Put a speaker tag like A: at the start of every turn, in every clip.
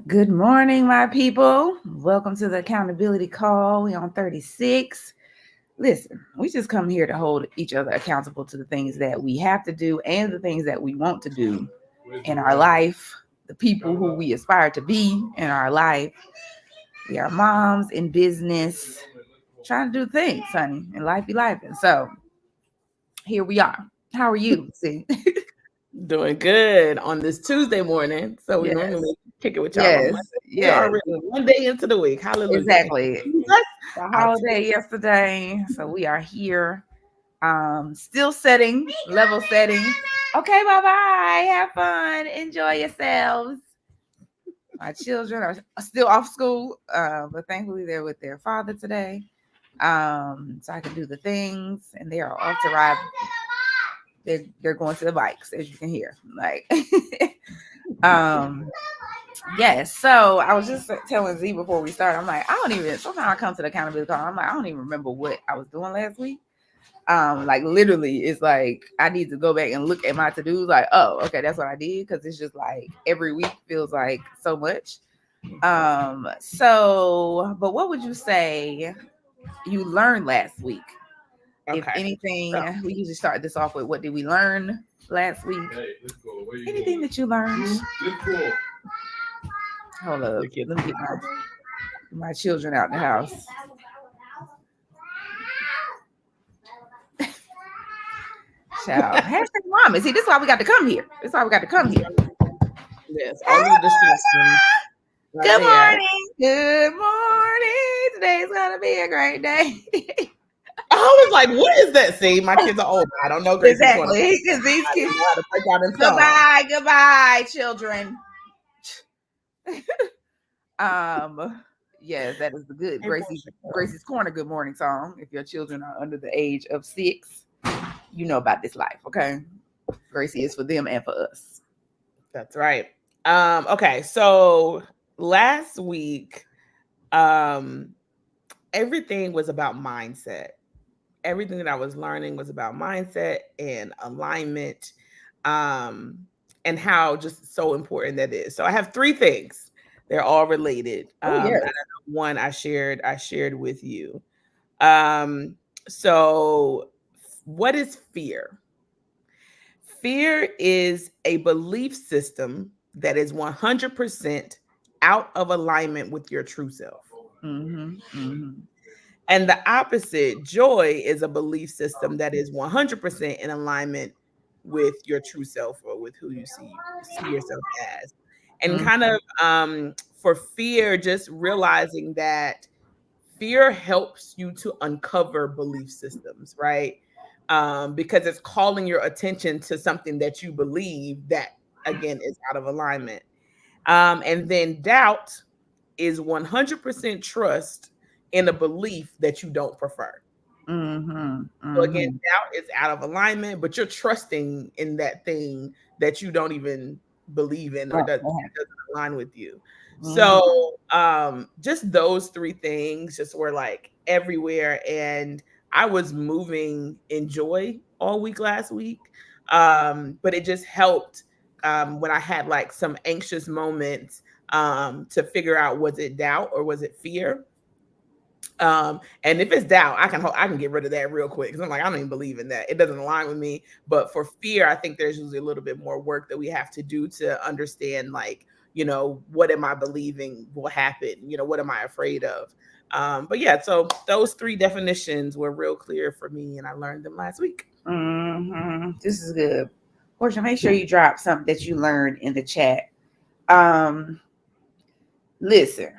A: Good morning, my people. Welcome to the accountability call. We on 36. Listen, we just come here to hold each other accountable to the things that we have to do and the things that we want to do in our life, the people who we aspire to be in our life. We are moms in business, trying to do things, honey, and life be life. And so here we are. How are you? See?
B: Doing good on this Tuesday morning. So we
A: Yes.
B: normally kick it with y'all on
A: Yes.
B: Monday. We are
A: Yes.
B: already one day into the week. Hallelujah. Thank you,
A: Exactly.
B: Jesus.
A: The
B: I'll take
A: holiday yesterday. So we are here. Still setting, level setting. Okay, bye bye. Have fun. Enjoy yourselves. My children are still off school, but thankfully they're with their father today. So I can do the things, and they are off to ride. They're going to the bikes, as you can hear. Like, um, yes. So I was just telling Z before we started. I'm like, I don't even. Sometimes I come to the accountability call. I'm like, I don't even remember what I was doing last week. Like literally it's like I need to go back and look at my to-dos like, oh, okay, that's what I did, because it's just like every week feels like so much. So but what would you say you learned last week? If
B: Okay.
A: anything,
B: So
A: we usually start this off with what did we learn last week? Anything that you learned? Hold up,
B: the kids.
A: let me get my children out the house. Child, hashtag mama. See, this is why we got to come here. This is why we got to come here.
B: Yes, all of the distractions right
A: Good
B: there.
A: morning. Good morning. Today's gonna be a great day.
B: I was like, what is that? See, my kids are old. I don't know Gracie's 20.
A: Exactly. Because these
B: I
A: kids.
B: don't know how to break out in song.
A: Goodbye, children. Um, yes, that is the good
B: Hey, Portia.
A: Gracie's Corner good morning song. If your children are under the age of 6, you know about this life, okay? Gracie is for them and for us.
B: That's right. Okay, so last week, um, everything was about mindset. Everything that I was learning was about mindset and alignment, um, and how just so important that is. So I have three things. They're all related.
A: Oh
B: And I
A: yes.
B: know one I shared with you. Um, so what is fear? Fear is a belief system that is 100% out of alignment with your true self.
A: Mm-hmm. Mm-hmm.
B: And the opposite, joy, is a belief system that is 100% in alignment with your true self or with who you see yourself as. And kind of for fear, just realizing that fear helps you to uncover belief systems, right? Because it's calling your attention to something that you believe that again is out of alignment. And then doubt is 100% trust in a belief that you don't prefer.
A: Mm-hmm.
B: So again,
A: Mm-hmm.
B: doubt is out of alignment, but you're trusting in that thing that you don't even believe in or
A: Right.
B: doesn't align with you.
A: Mm-hmm.
B: So just those three things just were like everywhere. And I was moving in joy all week last week. But it just helped when I had like some anxious moments to figure out, was it doubt or was it fear? And if it's doubt, I can get rid of that real quick because I'm like, I don't even believe in that. It doesn't align with me. But for fear, I think there's usually a little bit more work that we have to do to understand, like, what am I believing will happen? What am I afraid of? But yeah, so those three definitions were real clear for me, and I learned them last week.
A: Mm-hmm. This is good. Portia, make sure you drop something that you learned in the chat. Um, Listen,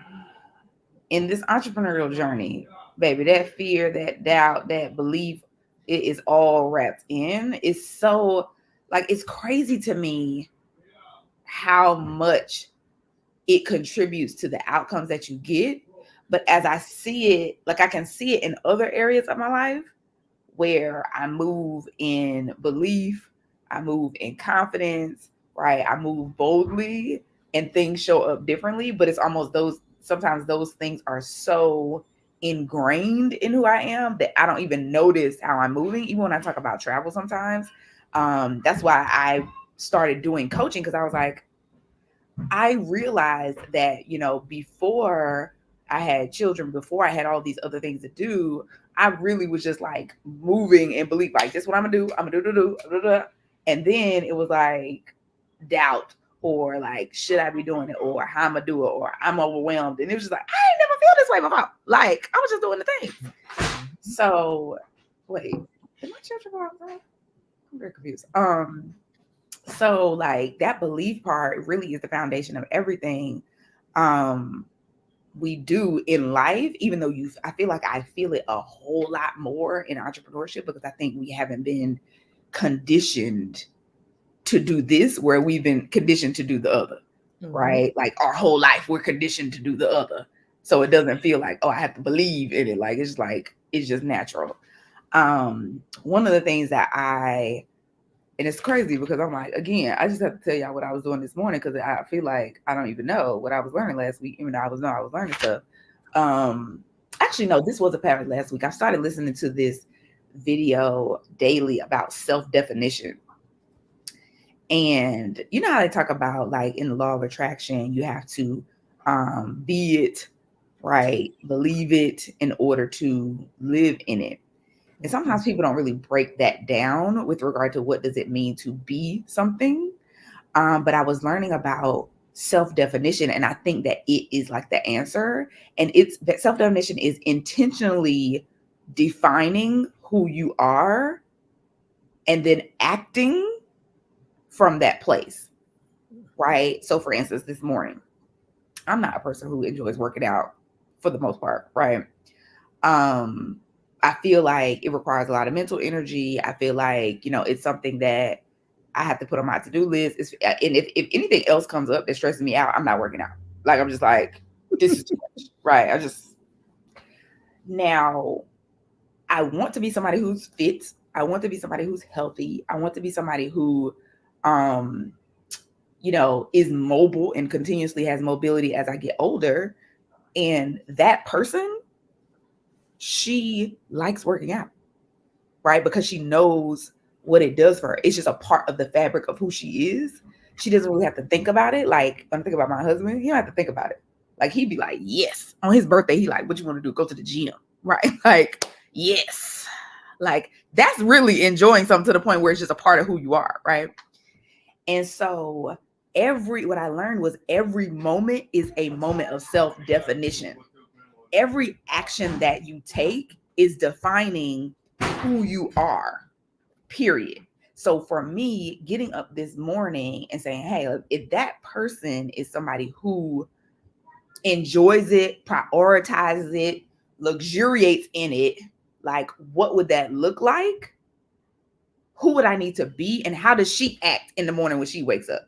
A: in this entrepreneurial journey, baby, that fear, that doubt, that belief, it is all wrapped in. It's so like it's crazy to me how much it contributes to the outcomes that you get. But as I see it, like I can see it in other areas of my life where I move in belief, I move in confidence, right? I move boldly and things show up differently, but it's almost those sometimes those things are so ingrained in who I am that I don't even notice how I'm moving, even when I talk about travel sometimes. That's why I started doing coaching because I was like, I realized that, before I had children, before I had all these other things to do, I really was just like moving and believe like this is what I'm gonna do. I'm gonna do. And then it was like doubt or like should I be doing it or how I'm gonna do it or I'm overwhelmed. And it was just like I ain't never feel this way before. Like I was just doing the things. So wait, did my children go outside? I'm very confused. So like that belief part really is the foundation of everything we do in life, even though I feel like I feel it a whole lot more in entrepreneurship because I think we haven't been conditioned to do this where we've been conditioned to do the other. Right? Like our whole life we're conditioned to do the other. So it doesn't feel like, oh, I have to believe in it. Like it's just natural. One of the things that and it's crazy because I'm like, again, I just have to tell y'all what I was doing this morning because I feel like I don't even know what I was learning last week, even though I was learning stuff. Actually, no, this was a parent last week. I started listening to this video daily about self-definition. And you know how they talk about like in the law of attraction, you have to be it, right? Believe it in order to live in it. And sometimes people don't really break that down with regard to what does it mean to be something. But I was learning about self-definition, and I think that it is like the answer. And it's that self-definition is intentionally defining who you are and then acting from that place. Right. So for instance, this morning, I'm not a person who enjoys working out for the most part, right? I feel like it requires a lot of mental energy. I feel like, it's something that I have to put on my to-do list. And if anything else comes up that stresses me out, I'm not working out. Like, I'm just like, this is too much. Right. Now, I want to be somebody who's fit. I want to be somebody who's healthy. I want to be somebody who, is mobile and continuously has mobility as I get older. And that person, she likes working out, right? Because she knows what it does for her. It's just a part of the fabric of who she is. She doesn't really have to think about it. Like when I think about my husband, he don't have to think about it. Like he'd be like, yes. On his birthday, he like, what you want to do? Go to the gym, right? Like, yes. Like that's really enjoying something to the point where it's just a part of who you are, right? And so what I learned was every moment is a moment of self-definition. Every action that you take is defining who you are, period. So for me, getting up this morning and saying, hey, if that person is somebody who enjoys it, prioritizes it, luxuriates in it, like what would that look like? Who would I need to be? And how does she act in the morning when she wakes up?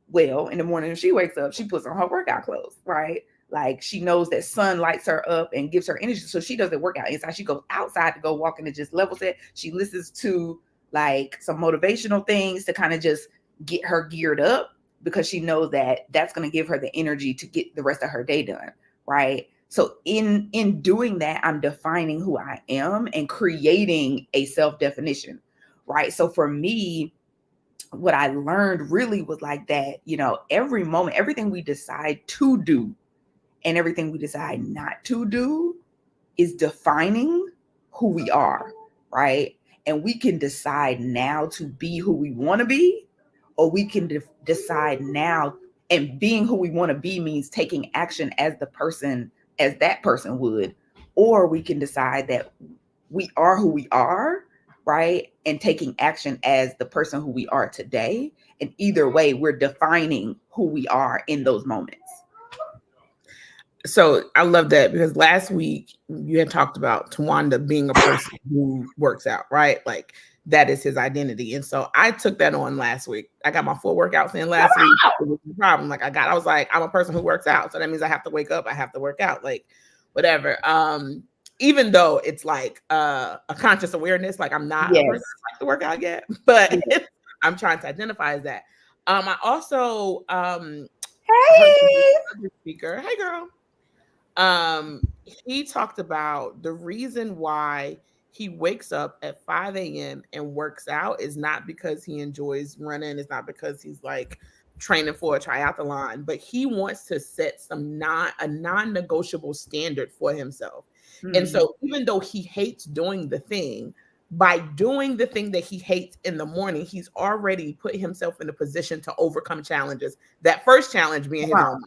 A: Well, in the morning when she wakes up, she puts on her workout clothes, right? Like she knows that sun lights her up and gives her energy. So she doesn't work out inside. She goes outside to go walk and just level set. She listens to like some motivational things to kind of just get her geared up because she knows that that's going to give her the energy to get the rest of her day done, right? So in doing that, I'm defining who I am and creating a self-definition, right? So for me, what I learned really was like that, every moment, everything we decide to do and everything we decide not to do is defining who we are, right? And we can decide now to be who we want to be, or we can decide now, and being who we want to be means taking action as that person would, or we can decide that we are who we are, right? And taking action as the person who we are today. And either way, we're defining who we are in those moments.
B: So I love that because last week you had talked about Tawanda being a person who works out, right? Like that is his identity. And so I took that on last week. I got my full workouts in last week. It was the problem. Like I was like, I'm a person who works out. So that means I have to wake up. I have to work out, like whatever. Even though it's like a conscious awareness, like I'm not a person who likes to work out yet, but I'm trying to identify as that. I also
A: Hey
B: speaker. Hey girl. He talked about the reason why he wakes up at 5 a.m. and works out is not because he enjoys running. It's not because he's like training for a triathlon, but he wants to set a non-negotiable standard for himself. And so even though he hates doing the thing, by doing the thing that he hates in the morning, he's already put himself in a position to overcome challenges. That first challenge being his own.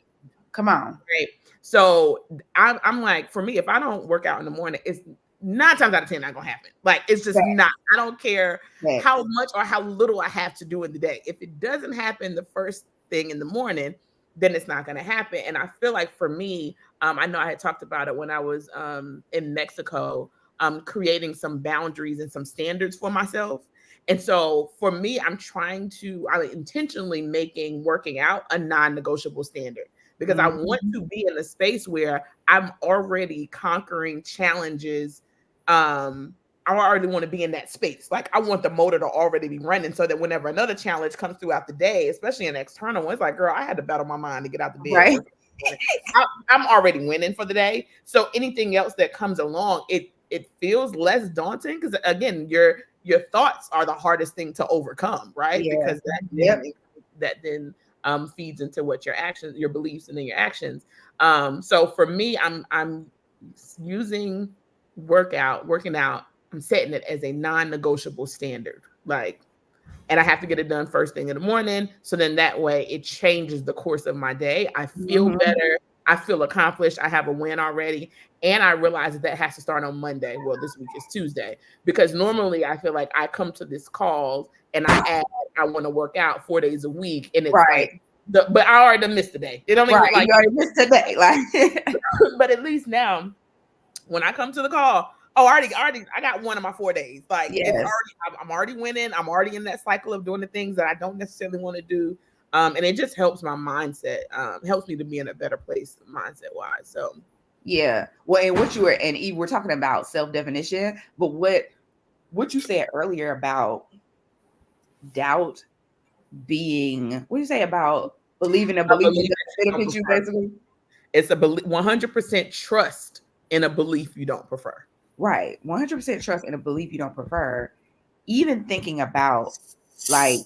A: Come on.
B: Right. So I'm like, for me, if I don't work out in the morning, it's 9 times out of 10 not gonna happen. Like, it's just not. I don't care how much or how little I have to do in the day. If it doesn't happen the first thing in the morning, then it's not gonna happen. And I feel like for me, I know I had talked about it when I was in Mexico, creating some boundaries and some standards for myself. And so for me, I'm intentionally making working out a non-negotiable standard, because I want to be in a space where I'm already conquering challenges. I already want to be in that space. Like, I want the motor to already be running, so that whenever another challenge comes throughout the day, especially an external one, it's like, girl, I had to battle my mind to get out the bed.
A: Right.
B: I'm already winning for the day. So anything else that comes along, it feels less daunting, because again, your thoughts are the hardest thing to overcome, right?
A: Yeah.
B: Because that then feeds into what your actions, your beliefs, and then your actions. So for me, I'm using working out, I'm setting it as a non-negotiable standard. Like, and I have to get it done first thing in the morning. So then that way it changes the course of my day. I feel better. I feel accomplished. I have a win already. And I realize that has to start on Monday. Well, this week is Tuesday, because normally I feel like I come to this call and I want to work out 4 days a week. And it's like, but I already missed the day. It don't even like,
A: you already missed the day. Like,
B: but at least now when I come to the call, I got one of my 4 days. Like, I'm already winning. I'm already in that cycle of doing the things that I don't necessarily want to do. And it just helps my mindset, helps me to be in a better place mindset wise. So,
A: yeah. Well, and what you were, and Eve, we're talking about self-definition, but what you said earlier about doubt being, what do you say about believing a belief that benefits you, basically?
B: It's a 100% trust in a belief you don't prefer.
A: Right. 100% trust in a belief you don't prefer. Even thinking about, like,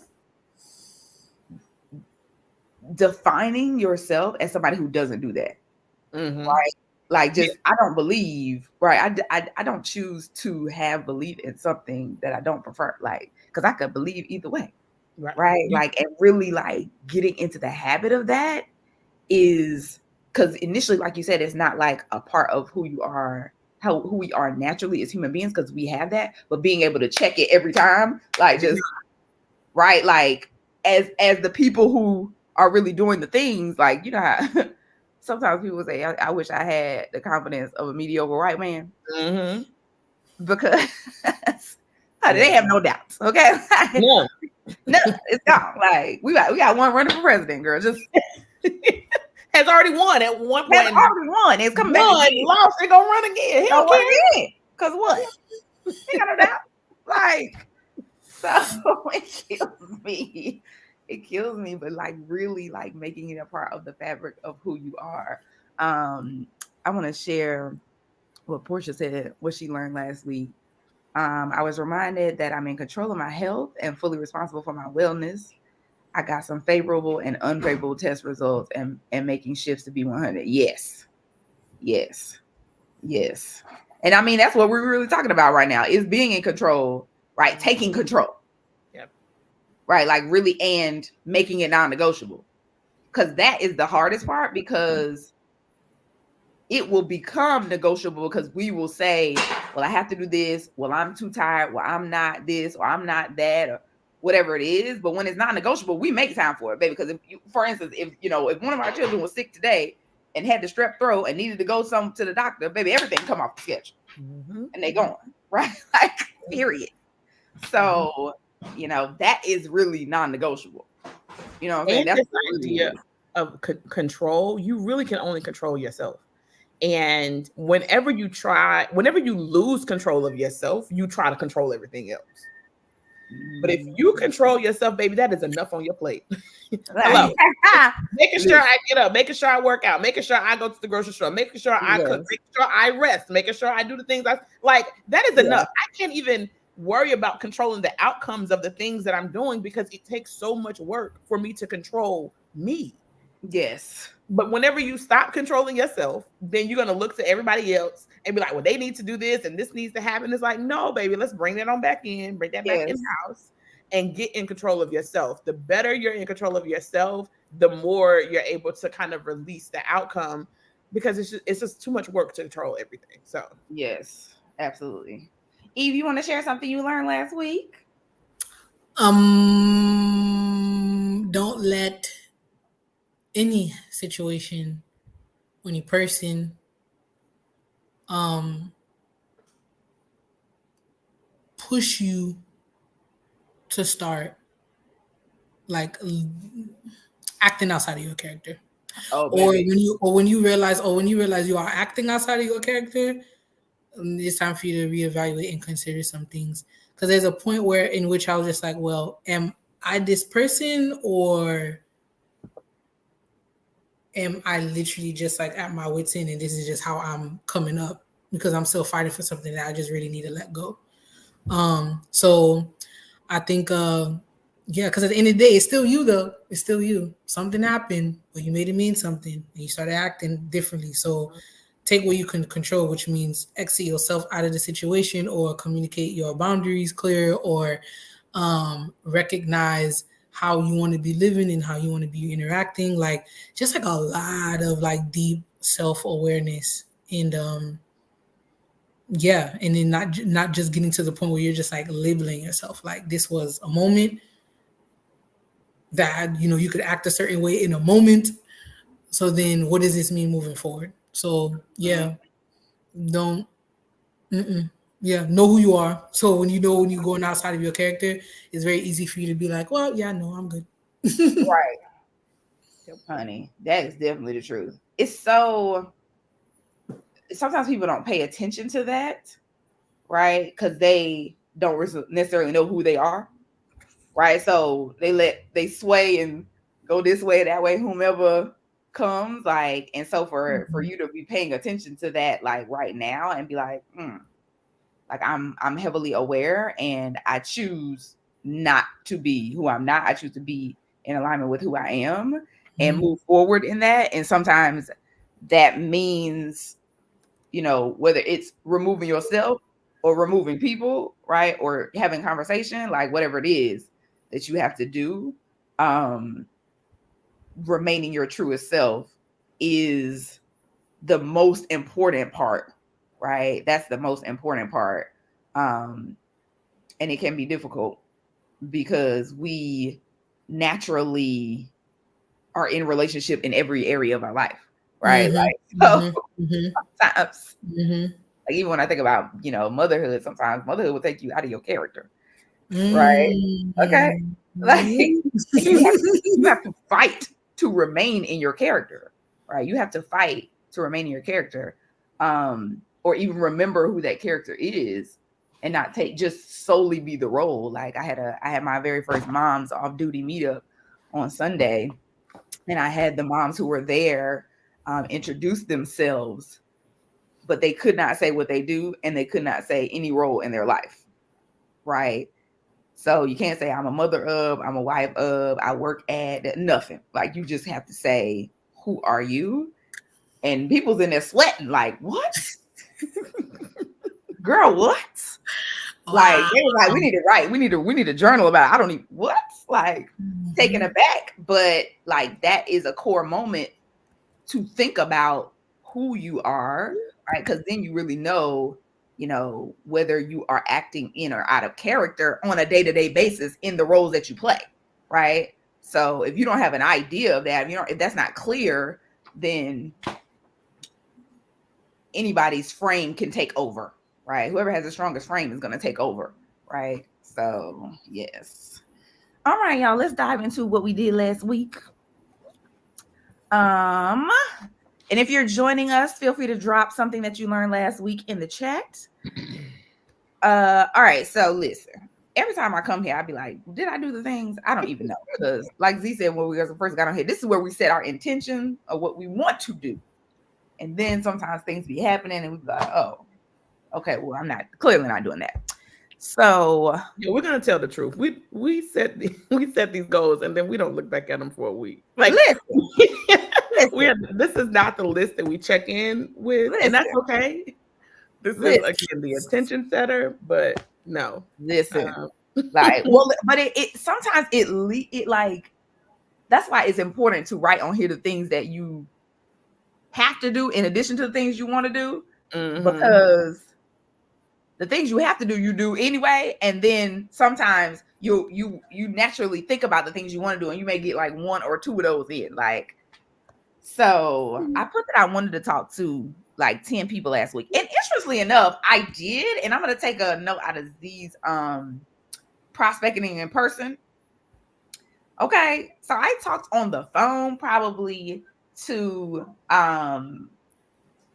A: defining yourself as somebody who doesn't do that. Right. Like, just, I don't believe, right. I don't choose to have belief in something that I don't prefer. Like, because I could believe either way. Right. Like, and really, like, getting into the habit of that is, because initially, like you said, it's not like a part of who you are, who we are naturally as human beings, because we have that, but being able to check it every time, like, just right, like, as the people who are really doing the things, like, you know how sometimes people say, I wish I had the confidence of a mediocre white man, because they have no doubts. Okay, no, it's gone. Like, we got one running for president, girl. Just
B: has already won at one point.
A: Has already won. It's coming back.
B: Lost. They're gonna run again. He don't care.
A: Again. Cause what? He got no doubt. Like, so it kills me. It kills me, but like, really, like, making it a part of the fabric of who you are. I want to share what Portia said, what she learned last week. I was reminded that I'm in control of my health and fully responsible for my wellness. I got some favorable and unfavorable test results and making shifts to be 100. Yes. And I mean, that's what we're really talking about right now, is being in control, right? Taking control.
B: Yep.
A: Right. Like, really, and making it non-negotiable, because that is the hardest part, because it will become negotiable, because we will say, well, I have to do this. Well, I'm too tired. Well, I'm not this, or I'm not that, or whatever it is. But when it's not negotiable, we make time for it, baby. Because if you, for instance, if one of our children was sick today and had the strep throat and needed to go to the doctor, baby, everything come off the schedule, and they going, right? Like, period. So, that is really non-negotiable. You know what I'm saying? That's
B: the idea of control. You really can only control yourself. And whenever you lose control of yourself, you try to control everything else. But if you control yourself, baby, that is enough on your plate. Hello. Making sure I get up, making sure I work out, making sure I go to the grocery store, making sure I cook, making sure I rest, making sure I do the things that is enough. I can't even worry about controlling the outcomes of the things that I'm doing because it takes so much work for me to control me.
A: Yes.
B: But whenever you stop controlling yourself, then you're going to look to everybody else and be like, well, they need to do this and this needs to happen. It's like, no, baby, let's bring that on back in, bring that back in
A: Yes.
B: house and get in control of yourself. The better you're in control of yourself, the more you're able to kind of release the outcome because it's just too much work to control everything. So,
A: Yes, absolutely. Eve, you want to share something you learned last week?
C: Don't let any situation, any person, um, push you to start like acting outside of your character.
A: Oh,
C: Or
A: baby.
C: when you realize you are acting outside of your character, it's time for you to reevaluate and consider some things. Because there's a point where in which I was just like, well, am I this person, or am I literally just like at my wits end and this is just how I'm coming up because I'm still fighting for something that I just really need to let go. So I think yeah, because at the end of the day, it's still you though. It's still you. Something happened, but you made it mean something and you started acting differently. So take what you can control, which means exit yourself out of the situation or communicate your boundaries clear, or recognize how you want to be living and how you want to be interacting. Like just like a lot of like deep self-awareness. And yeah, and then not just getting to the point where you're just like labeling yourself like this was a moment that you could act a certain way in a moment. So then what does this mean moving forward? So
A: Mm.
C: yeah, don't yeah, know who you are. So when you're going outside of your character, it's very easy for you to be like, well, yeah, no, I'm good.
A: Right, honey. That is definitely the truth. It's so sometimes people don't pay attention to that, right? Because they don't necessarily know who they are, right? So they sway and go this way, that way, whomever comes, like, and so for
C: Mhm.
A: you to be paying attention to that, like right now, and be like, like I'm heavily aware, and I choose not to be who I'm not. I choose to be in alignment with who I am and
C: Mhm.
A: move forward in that. And sometimes that means, whether it's removing yourself or removing people, right? Or having conversation, like whatever it is that you have to do, um, remaining your truest self is the most important part, right? That's the most important part. Um, and it can be difficult because we naturally are in relationship in every area of our life, right?
C: Mhm.
A: Like, so
C: Mhm. Mhm.
A: sometimes,
C: Mhm.
A: like even when I think about, motherhood, sometimes motherhood will take you out of your character, right? Okay.
C: Mhm.
A: Like, and you
C: Mhm.
A: have to fight to remain in your character, right? You have to fight to remain in your character, or even remember who that character is, and not take just solely be the role. Like I had my very first mom's off duty meetup on Sunday, and I had the moms who were there introduce themselves, but they could not say what they do, and they could not say any role in their life, right? So you can't say I'm a mother of, I'm a wife of, I work at, nothing. Like you just have to say, who are you? And people's in there sweating, like, what? Girl, what? Like
C: Wow.
A: they were like, we need to write, we need a journal about it. I don't need what? Like taken
C: Mhm.
A: aback. But like that is a core moment to think about who you are, right? Because then you really know, whether you are acting in or out of character on a day-to-day basis in the roles that you play, right? So if you don't have an idea of that, if that's not clear, then anybody's frame can take over, right? Whoever has the strongest frame is going to take over, right? So yes. All right, y'all, let's dive into what we did last week. Um, and if you're joining us, feel free to drop something that you learned last week in the chat. All right, so listen. Every time I come here, I'd be like, did I do the things? I don't even know. Because like Z said when we first got on here, this is where we set our intention of what we want to do. And then sometimes things be happening and we be like, oh, okay, well, I'm not clearly not doing that. So
B: Yeah, we're gonna tell the truth. We set these goals and then we don't look back at them for a week. Like
A: listen,
B: this is not the list that we check in with, and that's
A: listen,
B: okay. This is
A: listen,
B: again the attention setter, but no.
A: listen.
B: Um,
A: Like, well, but it sometimes it like that's why it's important to write on here the things that you have to do in addition to the things you want to do, because the things you have to do, you do anyway. And then sometimes you naturally think about the things you want to do, and you may get like one or two of those in. Like, so I put that I wanted to talk to like 10 people last week. And interestingly enough, I did, and I'm gonna take a note out of these prospecting in person. Okay, so I talked on the phone probably to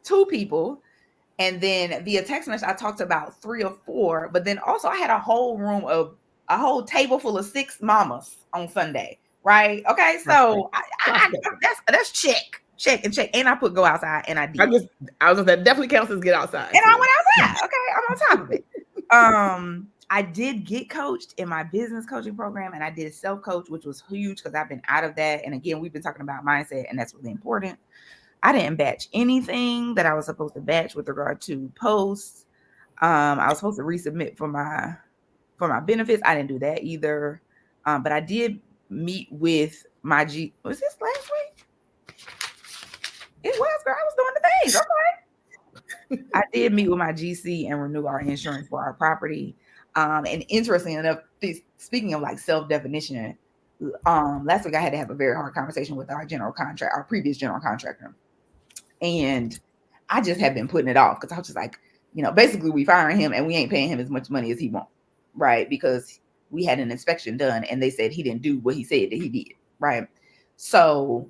A: 2 people. And then via text message, I talked to about 3 or 4. But then also I had a whole table full of 6 mamas on Sunday. Right. Okay. So that's check. And I put go outside, and I did.
B: I was gonna say that definitely counts as get outside.
A: And I went outside. Okay. I'm on top of it. I did get coached in my business coaching program, and I did self-coach, which was huge because I've been out of that. And again, we've been talking about mindset, and that's really important. I didn't batch anything that I was supposed to batch with regard to posts. I was supposed to resubmit for my benefits. I didn't do that either. But I did meet with my was this last week? It was, girl. I was doing the things. Okay. I did meet with my GC and renew our insurance for our property. And interestingly enough, speaking of like self-definition, last week I had to have a very hard conversation with our previous general contractor. And I just have been putting it off because I was just like, basically we firing him and we ain't paying him as much money as he wants, right? Because we had an inspection done and they said he didn't do what he said that he did, right? So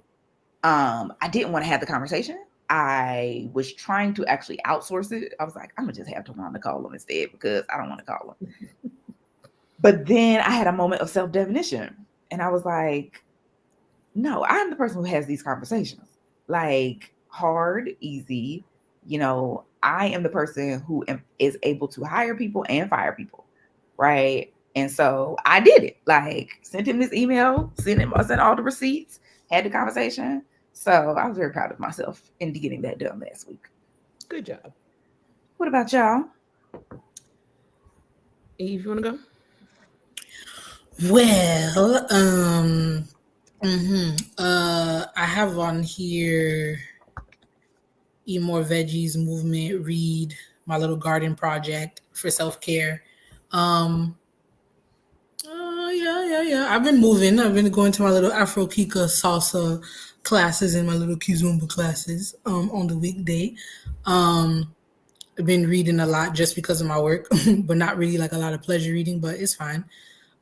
A: I didn't want to have the conversation. I was trying to actually outsource it. I was like, I'm gonna just have Tawana call him instead because I don't want to call him. But then I had a moment of self-definition, and I was like, no, I'm the person who has these conversations. Like, hard, easy. I am the person who is able to hire people and fire people, right? And so I did it. Like, sent him this email, sent all the receipts, had the conversation. So I was very proud of myself in getting that done last week.
B: Good job.
A: What about y'all?
B: Eve, you want to go?
C: Well, I have on here Eat More Veggies movement, read my little garden project for self-care. Yeah. I've been moving. I've been going to my little Afro Kika salsa classes and my little Kizumba classes on the weekday. I've been reading a lot just because of my work, but not really like a lot of pleasure reading, but it's fine.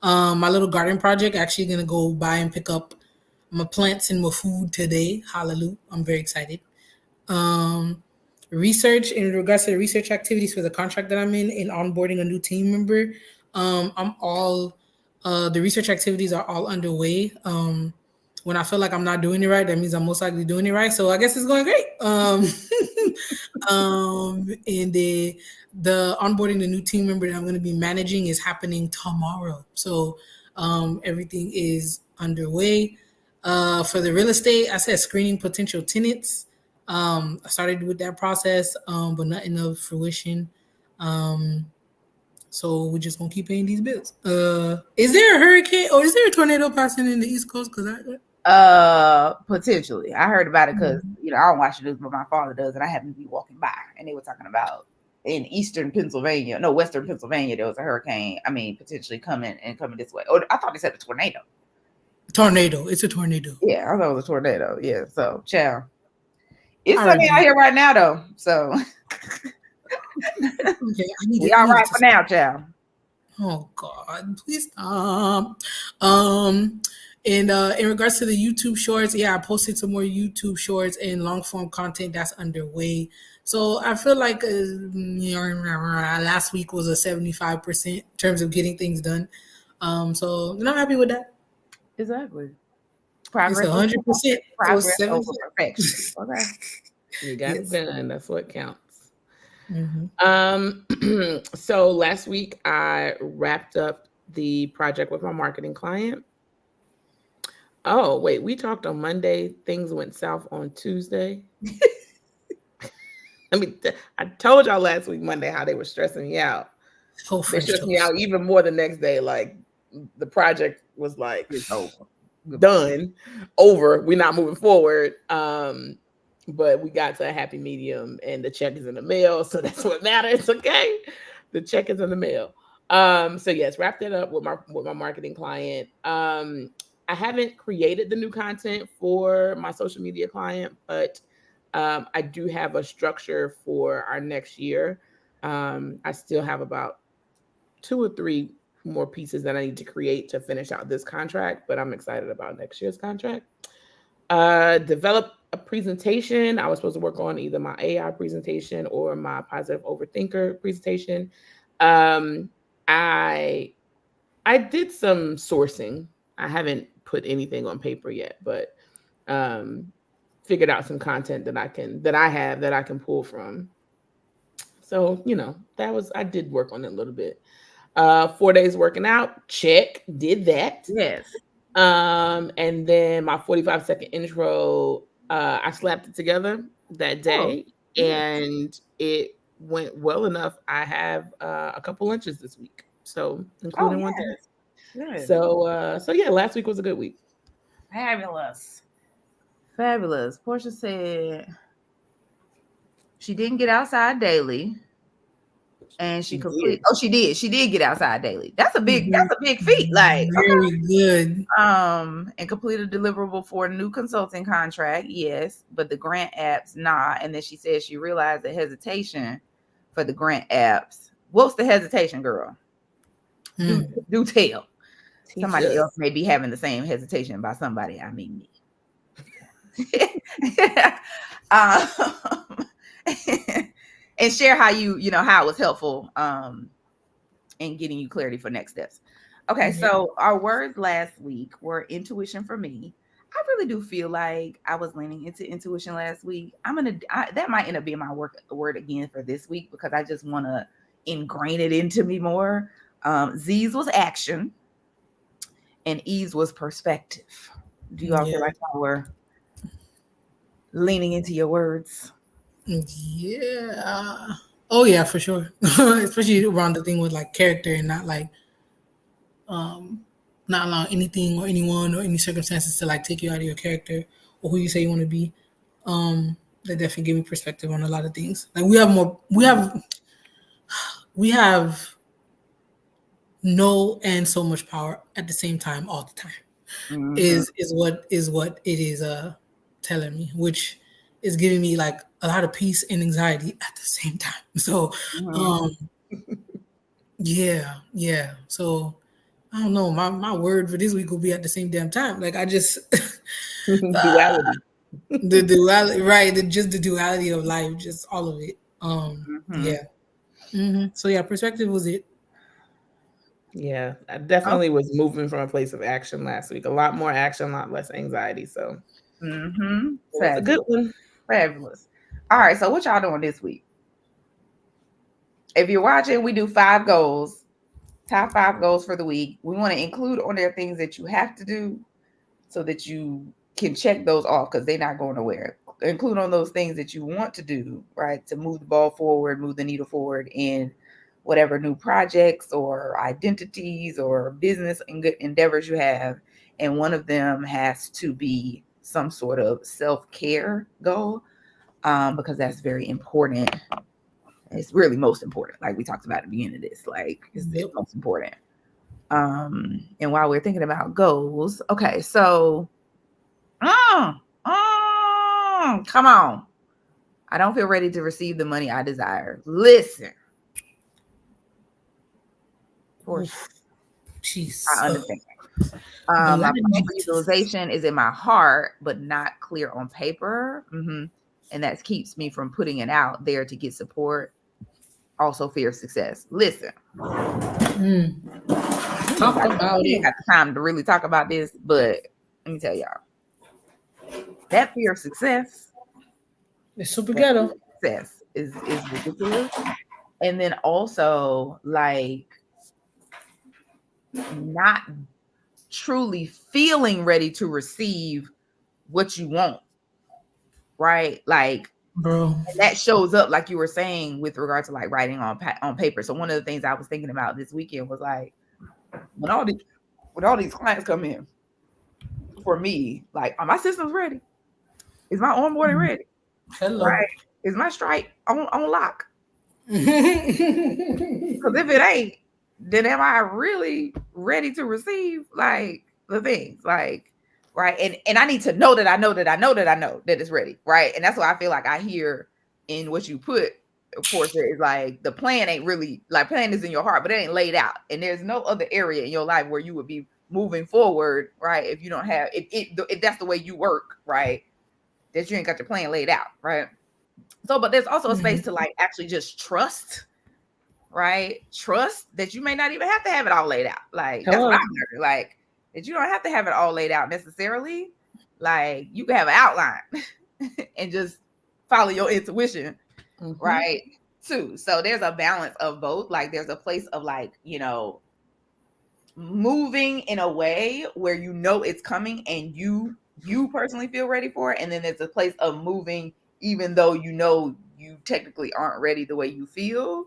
C: My little garden project, actually going to go buy and pick up my plants and my food today. Hallelujah. I'm very excited. Research in regards to the research activities for the contract that I'm in onboarding a new team member. The research activities are all underway. When I feel like I'm not doing it right, that means I'm most likely doing it right. So I guess it's going great. And the onboarding the new team member that I'm going to be managing is happening tomorrow. So everything is underway. For the real estate, I said screening potential tenants. I started with that process, but nothing of fruition. So we're just gonna keep paying these bills. Is there a hurricane or is there a tornado passing in the East Coast?
A: Potentially. I heard about it because I don't watch the news, but my father does, and I happened to be walking by, and they were talking about in western Pennsylvania, there was a hurricane. I mean, potentially coming this way. Oh, I thought they said a tornado.
C: Tornado. It's a tornado.
A: Yeah, I thought it was a tornado. Yeah. So, ciao. It's sunny out here right now, though. So.
C: Okay,
A: we all right for now, child.
C: Oh God, please stop. And in regards to the YouTube shorts, I posted some more YouTube shorts and long form content that's underway. So I feel like last week was a 75% in terms of getting things done. So I'm happy with that.
A: Exactly.
C: Progress. It's 100%.
A: Progress over perfection. Okay.
B: You got it done. That's what counts. So last week I wrapped up the project with my marketing client. Oh, wait, we talked on Monday. Things went south on Tuesday. I told y'all last week, Monday, how they were stressing me out.
C: Oh,
B: They
C: French
B: stressed me
C: toast.
B: out even more the next day. Like the project was like
A: It's over.
B: done, over. We're not moving forward. But we got to a happy medium and the check is in the mail. So that's what matters. Okay. The check is in the mail. So yes, wrapped it up with my marketing client. I haven't created the new content for my social media client, but I do have a structure for our next year. I still have about 2 or 3 more pieces that I need to create to finish out this contract, but I'm excited about next year's contract. Develop a presentation. I was supposed to work on either my AI presentation or my positive overthinker presentation. I did some sourcing. I haven't put anything on paper yet, but figured out some content that I can pull from. So, I did work on it a little bit. 4 days working out, check, did that.
A: Yes.
B: And then my 45-second intro, I slapped it together that day, and it went well enough. I have a couple lunches this week, so including one today.
A: Good.
B: So yeah, last week was a good week.
A: Fabulous. Portia said she didn't get outside daily. And she completed. Oh, she did. She did get outside daily. That's a big feat. Like,
C: very good.
A: And completed a deliverable for a new consulting contract. Yes, but the grant apps, nah. And then she said she realized the hesitation for the grant apps. What's the hesitation, girl? Do tell. Somebody else may be having the same hesitation by somebody. I mean me. And share how how it was helpful in getting you clarity for next steps. Okay, so our words last week were intuition for me. I really do feel like I was leaning into intuition last week. That might end up being my word again for this week because I just want to ingrain it into me more. Z's was action, and E's was perspective. Do you all feel like y'all were leaning into your words?
C: Yeah. Oh yeah, for sure. Especially around the thing with like character and not like not allowing anything or anyone or any circumstances to like take you out of your character or who you say you want to be. That definitely gave me perspective on a lot of things. Like we have no and so much power at the same time all the time.
A: Mm-hmm.
C: Is what it is telling me, which is giving me like a lot of peace and anxiety at the same time. So yeah. So I don't know. My word for this week will be at the same damn time. Like I just
B: duality.
C: The duality, right? The duality of life, just all of it. So yeah, perspective was it.
B: Yeah, I definitely was moving from a place of action last week. A lot more action, a lot less anxiety. So
A: a
B: good one.
A: Fabulous. All right, so what y'all doing this week? If you're watching, we do 5 goals, top 5 goals for the week. We want to include on there things that you have to do so that you can check those off because they're not going nowhere. Include on those things that you want to do, right? To move the ball forward, move the needle forward in whatever new projects or identities or business endeavors you have. And one of them has to be some sort of self-care goal because that's very important. It's really most important. Like we talked about at the beginning of this, like it's most important. And while we're thinking about goals, okay, so come on. I don't feel ready to receive the money I desire. Listen.
C: Jeez.
A: I understand. My visualization is in my heart, but not clear on paper. And that keeps me from putting it out there to get support. Also, fear of success. Listen.
C: Talk about it.
A: I got the time to really talk about this, but let me tell y'all. That fear of success.
C: It's super ghetto.
A: Success is ridiculous. And then also like not truly feeling ready to receive what you want, right? Like,
C: bro.
A: and that shows up, like you were saying, with regard to like writing on paper. So one of the things I was thinking about this weekend was like, when all these clients come in, for me, like, are my systems ready? Is my onboarding ready?
C: Hello.
A: Right? Is my Stripe on lock? Because
C: Because
A: if it ain't, then am I really ready to receive like the things? Like, right? And I need to know that I know that it's ready, right? And that's what I feel like I hear in what you put, Portia, is like the plan ain't really, like, plan is in your heart, but it ain't laid out. And there's no other area in your life where you would be moving forward, right? If you don't have if that's the way you work, right? That you ain't got your plan laid out, right? So, but there's also a space to like actually just trust, right? Trust that you may not even have to have it all laid out. Like, that's what I'm learning. Like, that you don't have to have it all laid out necessarily. Like, you can have an outline and just follow your intuition, right? Too. So there's a balance of both. Like, there's a place of like, you know, moving in a way where you know it's coming and you personally feel ready for it. And then there's a place of moving even though you know you technically aren't ready the way you feel,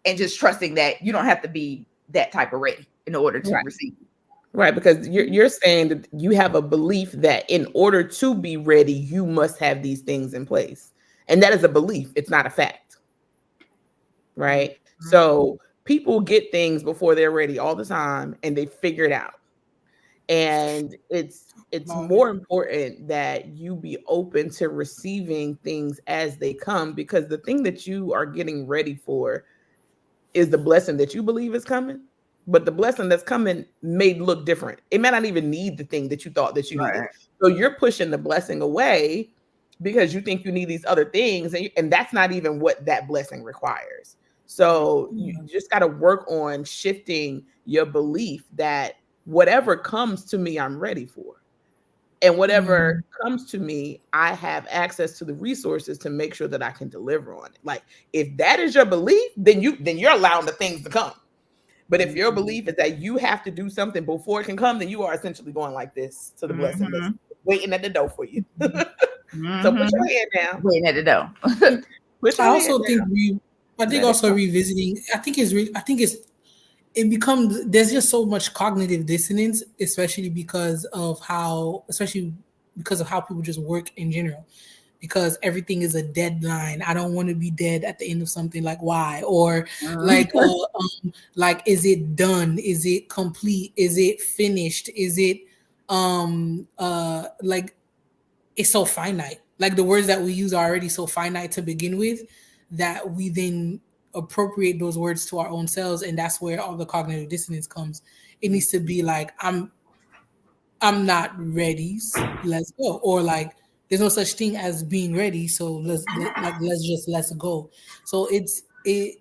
A: and just trusting that you don't have to be that type of ready in order to receive.
B: Right, because you're saying that you have a belief that in order to be ready, you must have these things in place. And that is a belief. It's not a fact. Right? Mm-hmm. So people get things before they're ready all the time and they figure it out. And it's more important that you be open to receiving things as they come, because the thing that you are getting ready for is the blessing that you believe is coming. But the blessing that's coming may look different. It may not even need the thing that you thought that you needed. So you're pushing the blessing away because you think you need these other things. And that's not even what that blessing requires. So you just got to work on shifting your belief that whatever comes to me, I'm ready for. And whatever comes to me, I have access to the resources to make sure that I can deliver on it. Like, if that is your belief, then you're allowing the things to come. But if your belief is that you have to do something before it can come, then you are essentially going like this to the blessing, waiting at the door for you. So put your hand down.
A: Waiting at the door.
C: I also think revisiting. It becomes, there's just so much cognitive dissonance, especially because of how people just work in general. Because everything is a deadline. I don't want to be dead at the end of something. Like, why? Or like is it done? Is it complete? Is it finished? Is it like, it's so finite. Like, the words that we use are already so finite to begin with, that we then appropriate those words to our own selves, and that's where all the cognitive dissonance comes. It needs to be like, I'm not ready, let's go. Or like, there's no such thing as being ready, so let's go. So I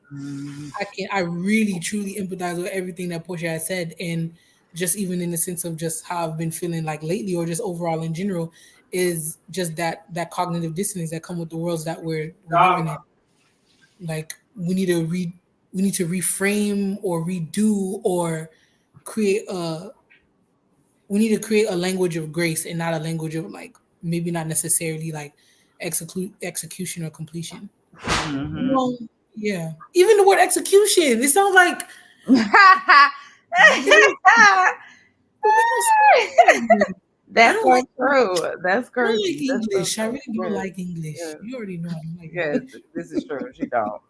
C: really truly empathize with everything that Portia has said, and just even in the sense of just how I've been feeling like lately, or just overall in general, is just that cognitive dissonance that come with the worlds that we're living in. Like, we need to reframe or redo or create we need to create a language of grace, and not a language of like, maybe not necessarily like execution or completion. Yeah, even the word execution, it sounds like
A: that's so true. That's crazy.
C: I like English. I really don't like English. Yeah. You already know I don't like English.
A: Yes, this is true. She don't.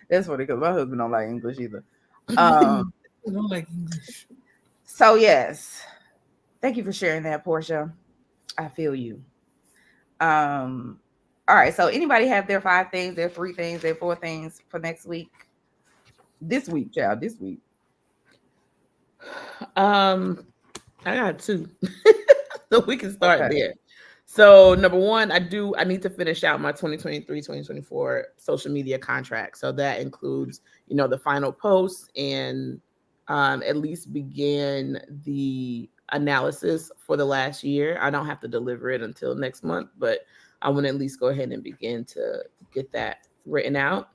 A: That's funny because my husband don't like English either.
C: I don't like English.
A: So yes, thank you for sharing that, Portia. I feel you. All right. So anybody have their 5 things, their 3 things, their 4 things for next week? This week, child. This week.
B: I got 2. So we can start there. So number 1, I need to finish out my 2023-2024 social media contract. So that includes, the final post, and at least begin the analysis for the last year. I don't have to deliver it until next month, but I want to at least go ahead and begin to get that written out.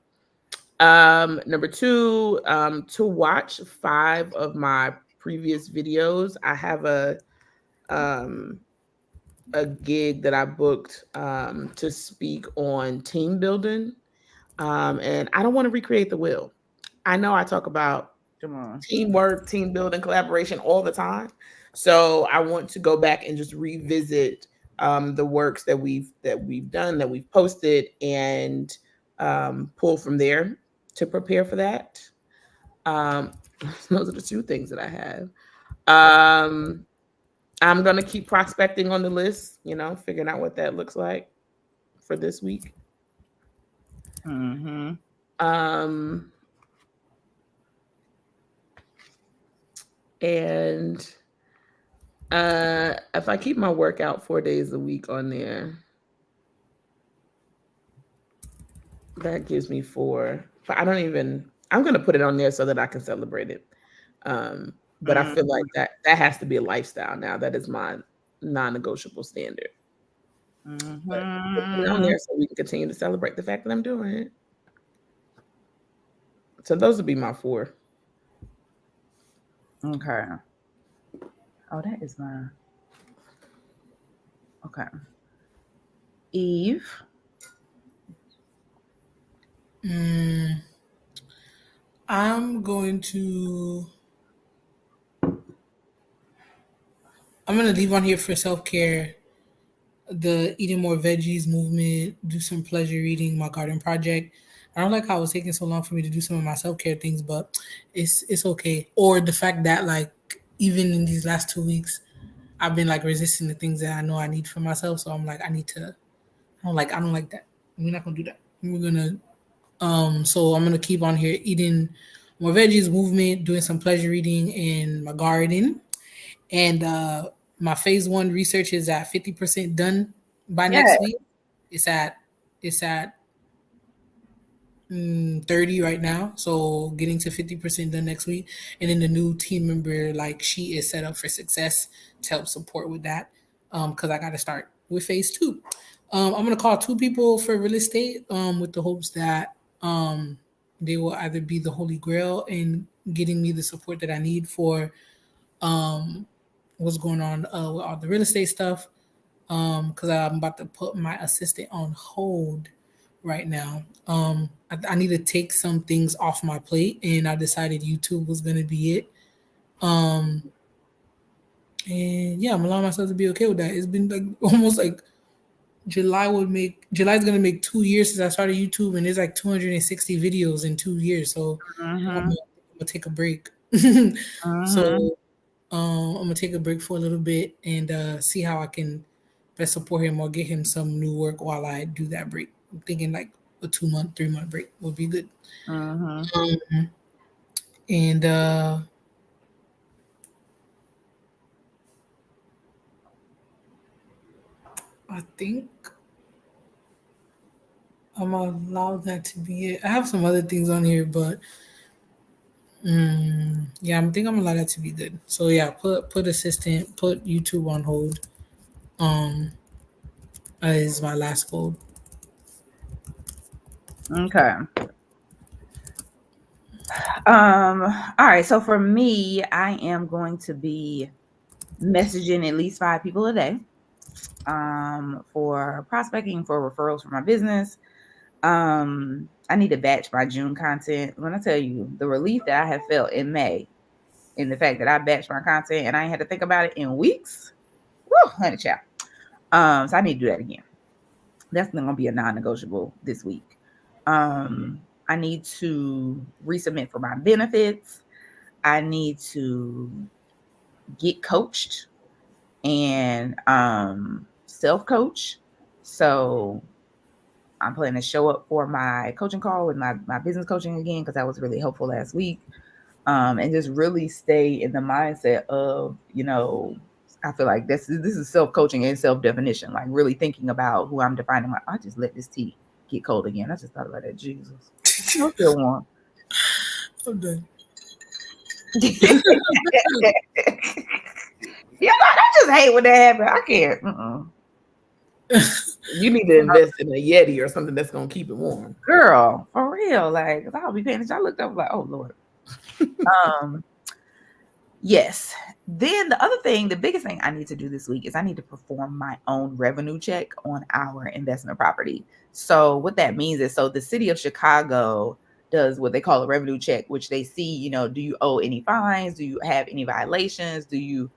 B: Number two, to watch 5 of my previous videos. I have a gig that I booked to speak on team building. And I don't want to recreate the wheel. I know I talk about teamwork, team building, collaboration all the time. So I want to go back and just revisit the works that we've done, that we've posted, and pull from there to prepare for that. Those are the 2 things that I have. I'm going to keep prospecting on the list, figuring out what that looks like for this week.
A: Mm-hmm.
B: And if I keep my workout 4 days a week on there, that gives me 4. But I'm going to put it on there so that I can celebrate it. But I feel like that has to be a lifestyle now. That is my non-negotiable standard. But put it on there so we can continue to celebrate the fact that I'm doing it. So those would be my 4.
A: Okay. Oh, that is mine. Okay. Eve.
C: I'm gonna leave on here for self-care the eating more veggies movement, do some pleasure reading, my garden project. I don't like how it was taking so long for me to do some of my self-care things, but it's okay. Or the fact that like even in these last 2 weeks, I've been like resisting the things that I know I need for myself. So I'm like, I don't like that. We're not gonna do that. We're gonna so I'm gonna keep on here eating more veggies movement, doing some pleasure reading in my garden. And my phase 1 research is at 50% done by next week. It's at 30 right now, so getting to 50% done next week. And then the new team member she is set up for success to help support with that, because I got to start with phase 2. I'm gonna call 2 people for real estate with the hopes that they will either be the holy grail in getting me the support that I need for what's going on with all the real estate stuff, because I'm about to put my assistant on hold right now. I need to take some things off my plate, and I decided YouTube was going to be it. And yeah, I'm allowing myself to be okay with that. It's been like almost like July's gonna make 2 years since I started YouTube, and there's like 260 videos in 2 years. So I'm gonna take a break. So I'm gonna take a break for a little bit and see how I can best support him or get him some new work while I do that break. I'm thinking like a 2-month, 3-month break would be good. And I think I'm allowed that to be it. I have some other things on here, but yeah, I think I'm allowed that to be good. So yeah, put assistant, put YouTube on hold. Is my last goal.
A: Okay. All right. So for me, I am going to be messaging at least 5 people a day for prospecting, for referrals for my business. I need to batch my June content. When I tell you the relief that I have felt in May, in the fact that I batched my content and I had to think about it in weeks. Woo, honey child. So I need to do that again. That's gonna be a non-negotiable this week. I need to resubmit for my benefits. I need to get coached and self-coach. So I'm planning to show up for my coaching call with my business coaching again, because that was really helpful last week. And just really stay in the mindset of, I feel like this is self-coaching and self-definition, like really thinking about who I'm defining. I just let this tea get cold again. I just thought about that. Jesus. I feel warm.
C: I'm done.
A: I just hate when that happens. I can't.
B: You need to invest in a Yeti or something that's gonna keep it warm.
A: Girl, for real. Like, I'll be paying attention. I looked up like, oh Lord. Yes. Then the other thing, the biggest thing I need to do this week is I need to perform my own revenue check on our investment property. So what that means is, so the city of Chicago does what they call a revenue check, which they see, do you owe any fines? Do you have any violations? Do you,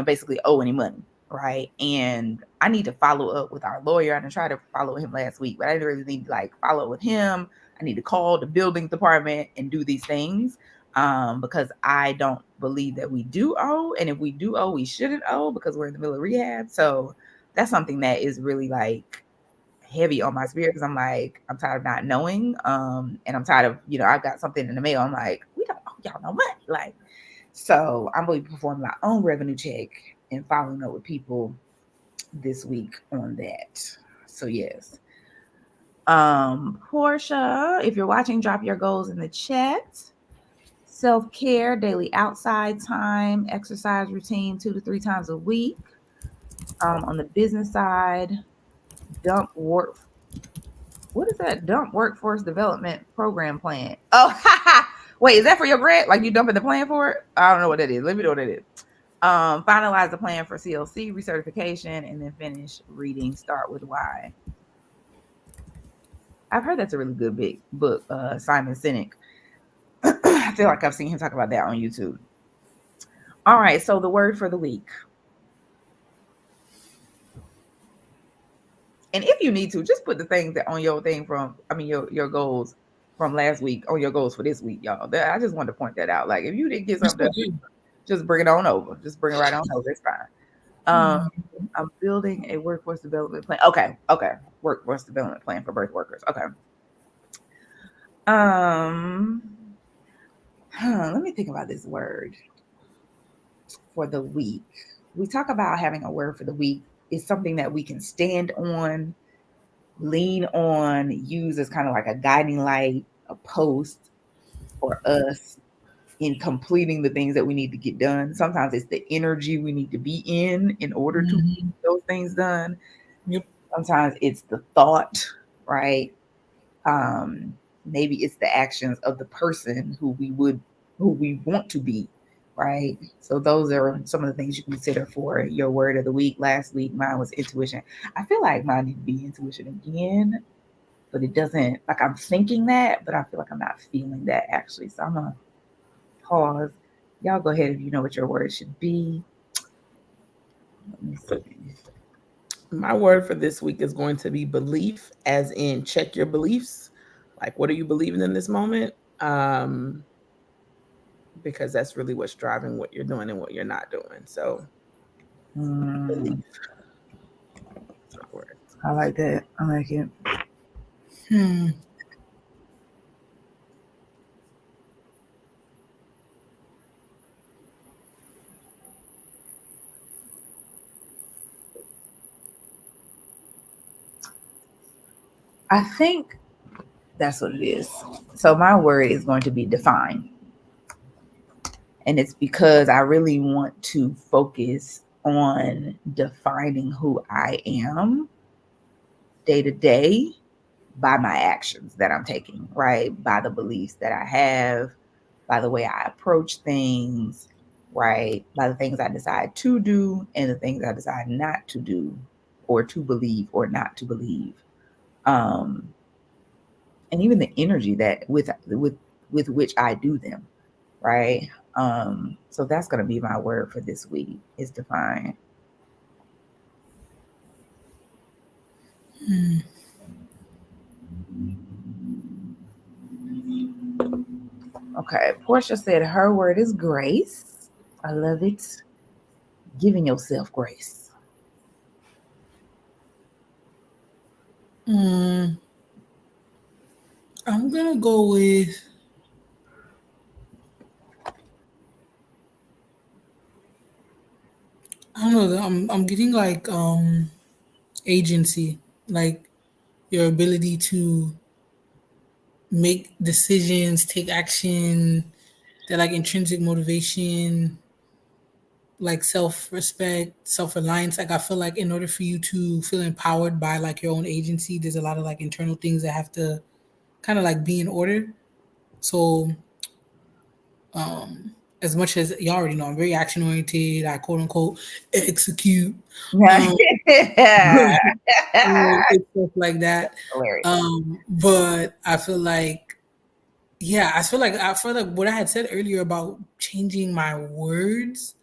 A: basically owe any money? Right. And I need to follow up with our lawyer. I didn't try to follow him last week, but I didn't really need to follow with him. I need to call the building department and do these things. Because I don't believe that we do owe. And if we do owe, we shouldn't owe because we're in the middle of rehab. So that's something that is really heavy on my spirit because I'm tired of not knowing. And I'm tired of, I've got something in the mail. I'm like, we don't owe y'all no money. So I'm going to be performing my own revenue check and following up with people this week on that. So yes. Portia, if you're watching, drop your goals in the chat. Self-care, daily outside time, exercise routine 2 to 3 times a week. On the business side, dump workforce development program plan. Oh, wait, is that for your grant? Like you dumping the plan for it? I don't know what that is. Let me know what that is. Finalize the plan for CLC recertification and then finish reading Start With Why. I've heard that's a really good big book, Simon Sinek. I feel like I've seen him talk about that on YouTube. All right, so the word for the week. And if you need to, just put the things that on your thing your goals from last week on your goals for this week, y'all. I just wanted to point that out. Like if you didn't get something, just bring it on over. Just bring it right on over. It's fine. I'm building a workforce development plan. Okay. Workforce development plan for birth workers. Okay. Let me think about this word for the week. We talk about having a word for the week. It's something that we can stand on, lean on, use as kind of like a guiding light, a post for us in completing the things that we need to get done. Sometimes it's the energy we need to be in order to get those things done.
C: Yep.
A: Sometimes it's the thought, right? Maybe it's the actions of the person who we want to be, right? So those are some of the things you consider for your word of the week. Last week, mine was intuition. I feel like mine need to be intuition again, but it doesn't, I'm thinking that, but I feel like I'm not feeling that actually. So I'm gonna pause. Y'all go ahead if you know what your word should be. Let me see.
B: My word for this week is going to be belief, as in check your beliefs. Like, what are you believing in this moment? Because that's really what's driving what you're doing and what you're not doing. So, belief.
A: I like that. I like it. I think that's what it is. So my word is going to be define. And it's because I really want to focus on defining who I am day to day by my actions that I'm taking, right? By the beliefs that I have, by the way I approach things, right? By the things I decide to do and the things I decide not to do or to believe or not to believe. And even the energy that with which I do them, right? So that's going to be my word for this week is define. Okay, Portia said her word is grace. I love it. Giving yourself grace.
C: I'm gonna go with I don't know. I'm getting agency, like your ability to make decisions, take action, that intrinsic motivation, like self-respect, self-reliance. Like I feel like in order for you to feel empowered by like your own agency, there's a lot of like internal things that have to kind of like be in order. So as much as you already know, I'm very action oriented. I quote unquote execute. Um,
A: Yeah.
C: it's stuff like that.
A: Hilarious.
C: But I feel like, yeah, I feel like what I had said earlier about changing my words,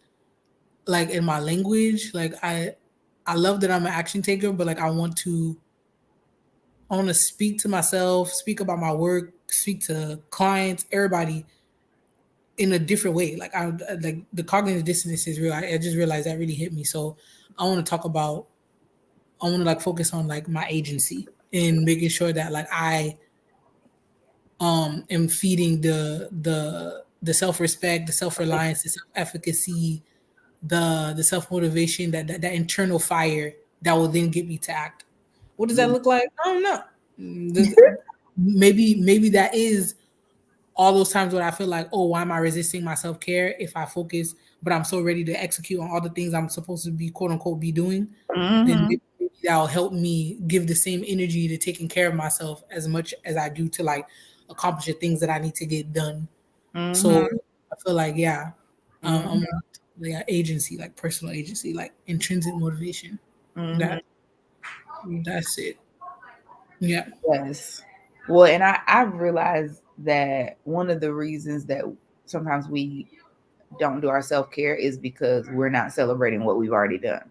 C: like in my language, like I love that I'm an action taker, but like I want to speak to myself, speak about my work, speak to clients, everybody in a different way. Like I like the cognitive dissonance is real. I just realized that really hit me. So I want to talk about. I want to like focus on like my agency and making sure that like I am feeding the self respect, the self reliance, the self efficacy, the self motivation, that internal fire that will then get me to act. What does that look like? I don't know. Maybe that is all those times when I feel like, oh, why am I resisting my self care if I focus, but I'm so ready to execute on all the things I'm supposed to be quote unquote be doing, then maybe that'll help me give the same energy to taking care of myself as much as I do to like accomplish the things that I need to get done. So I feel like, yeah, I'm like agency, like personal agency, like intrinsic motivation. That's it. Yeah.
A: Yes. Well, and I've realized that one of the reasons that sometimes we don't do our self-care is because we're not celebrating what we've already done.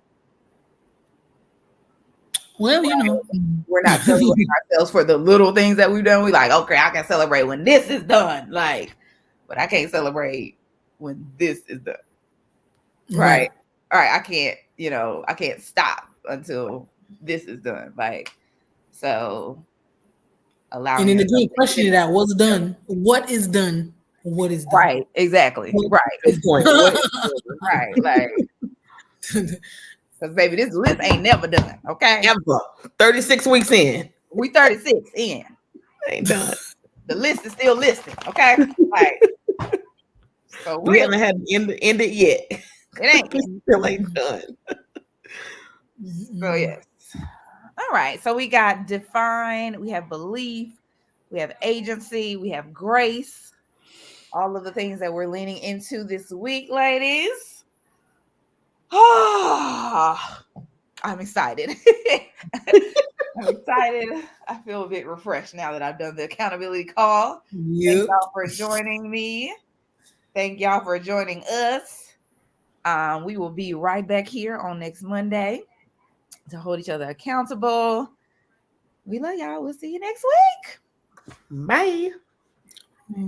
C: Well, you know,
A: We're not celebrating ourselves for the little things that we've done. We like, okay, I can celebrate when this is done. Like, but I can't celebrate when this is done. Right. All right. I can't stop until this is done. Like, so allowing
C: And then
A: yourself
C: again, question that what's done, what is done, what is done.
A: Right, exactly. Right.
B: Good point.
A: Right. Like, because baby, this list ain't never done. Okay.
B: Ever. 36 weeks in.
A: We 36 in.
B: Ain't done.
A: The list is still listed. Okay. Like, so
B: We haven't had to end it yet.
A: It ain't.
B: Still ain't done.
A: So yes. All right. So we got define, we have belief, we have agency, we have grace. All of the things that we're leaning into this week, ladies. Oh, I'm excited. I'm excited. I feel a bit refreshed now that I've done the accountability call. Yep. Thank y'all for joining me. Thank y'all for joining us. We will be right back here on next Monday to hold each other accountable. We love y'all. We'll see you next week.
B: Bye.